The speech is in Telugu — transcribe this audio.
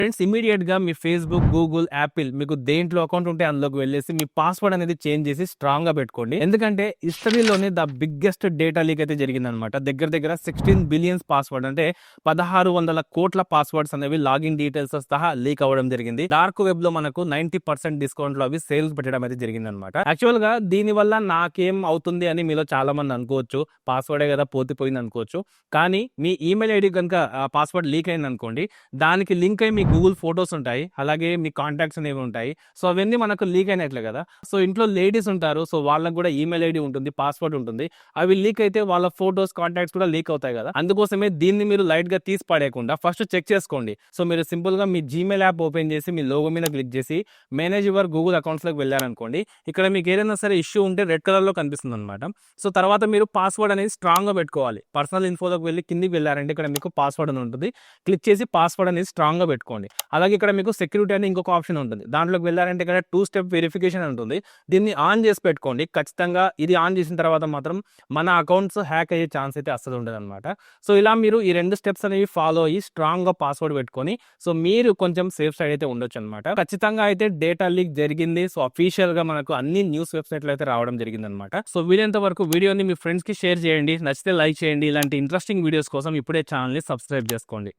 ఫ్రెండ్స్ ఇమీడియట్ గా మీ ఫేస్బుక్, గూగుల్, యాపిల్ మీకు దేంట్లో అకౌంట్ ఉంటే అందులోకి వెళ్ళేసి మీ పాస్వర్డ్ అనేది చేంజ్ చేసి స్ట్రాంగ్ గా పెట్టుకోండి. ఎందుకంటే హిస్టరీలోనే ద బిగ్గెస్ట్ డేటా లీక్ అయితే జరిగిందనమాట. దగ్గర దగ్గర 16 బిలియన్స్ పాస్వర్డ్ అంటే 1600 కోట్ల పాస్వర్డ్స్ అనేవి లాగిన్ డీటెయిల్స్ సహా లీక్ అవ్వడం జరిగింది. డార్క్ వెబ్ లో మనకు 90% డిస్కౌంట్ లో అవి సేల్స్ పెట్టడం అయితే జరిగింది అనమాట. యాక్చువల్ గా దీని వల్ల నాకేం అవుతుంది అని మీలో చాలా మంది అనుకోవచ్చు. పాస్వర్డే కదా పోయింది అనుకోవచ్చు. కానీ మీ ఈమెయిల్ ఐడి కనుక పాస్వర్డ్ లీక్ అయింది అనుకోండి, దానికి లింక్ అయి మీ గూగుల్ ఫొటోస్ ఉంటాయి, అలాగే మీ కాంటాక్ట్స్ అనేవి ఉంటాయి. సో అవన్నీ మనకు లీక్ అయినట్లే కదా. సో ఇంట్లో లేడీస్ ఉంటారు, సో వాళ్ళకి కూడా ఈమెయిల్ ఐడి ఉంటుంది, పాస్వర్డ్ ఉంటుంది. అవి లీక్ అయితే వాళ్ళ ఫొటోస్, కాంటాక్ట్స్ కూడా లీక్ అవుతాయి కదా. అందుకోసమే దీన్ని మీరు లైట్ గా తీసి పడేయకుండా ఫస్ట్ చెక్ చేసుకోండి. సో మీరు సింపుల్ గా మీ జీమెయిల్ యాప్ ఓపెన్ చేసి మీ లోగో మీద క్లిక్ చేసి మేనేజ్ యువర్ గూగుల్ అకౌంట్స్ లోకి వెళ్ళారనుకోండి, ఇక్కడ మీకు ఏదైనా సరే ఇష్యూ ఉంటే రెడ్ కలర్ లో కనిపిస్తుంది అనమాట. సో తర్వాత మీరు పాస్వర్డ్ అనేది స్ట్రాంగ్ గా పెట్టుకోవాలి. పర్సనల్ ఇన్ఫోలోకి వెళ్ళి కిందికి వెళ్ళారంటే ఇక్కడ మీకు పాస్వర్డ్ అని ఉంటుంది. క్లిక్ చేసి పాస్వర్డ్ అనేది స్ట్రాంగ్ గా పెట్టుకోండి. అలాగే ఇక్కడ మీకు సెక్యూరిటీ అని ఇంకొక ఆప్షన్ ఉంటుంది. దాంట్లోకి వెళ్ళారంటే ఇక్కడ 2 స్టెప్ వెరిఫికేషన్ ఉంటుంది. దీన్ని ఆన్ చేసి పెట్టుకోండి ఖచ్చితంగా. ఇది ఆన్ చేసిన తర్వాత మాత్రం మన అకౌంట్స్ హ్యాక్ అయ్యే ఛాన్స్ అయితే అస్సలు ఉండదు అనమాట. సో ఇలా మీరు ఈ 2 స్టెప్స్ అనేవి ఫాలో అయ్యి స్ట్రాంగ్ గా పాస్వర్డ్ పెట్టుకొని సో మీరు కొంచెం సేఫ్ సైడ్ అయితే ఉండొచ్చు అనమాట. ఖచ్చితంగా అయితే డేటా లీక్ జరిగింది. సో అఫీషియల్ గా మనకు అన్ని న్యూస్ వెబ్సైట్లు అయితే రావడం జరిగింది అనమాట. సో వీలైనంత వరకు వీడియోని మీ ఫ్రెండ్స్ కి షేర్ చేయండి. నచ్చితే లైక్ చేయండి. ఇలాంటి ఇంట్రెస్టింగ్ వీడియోస్ కోసం ఇప్పుడే ఛానల్ ని సబ్స్క్రైబ్ చేసుకోండి.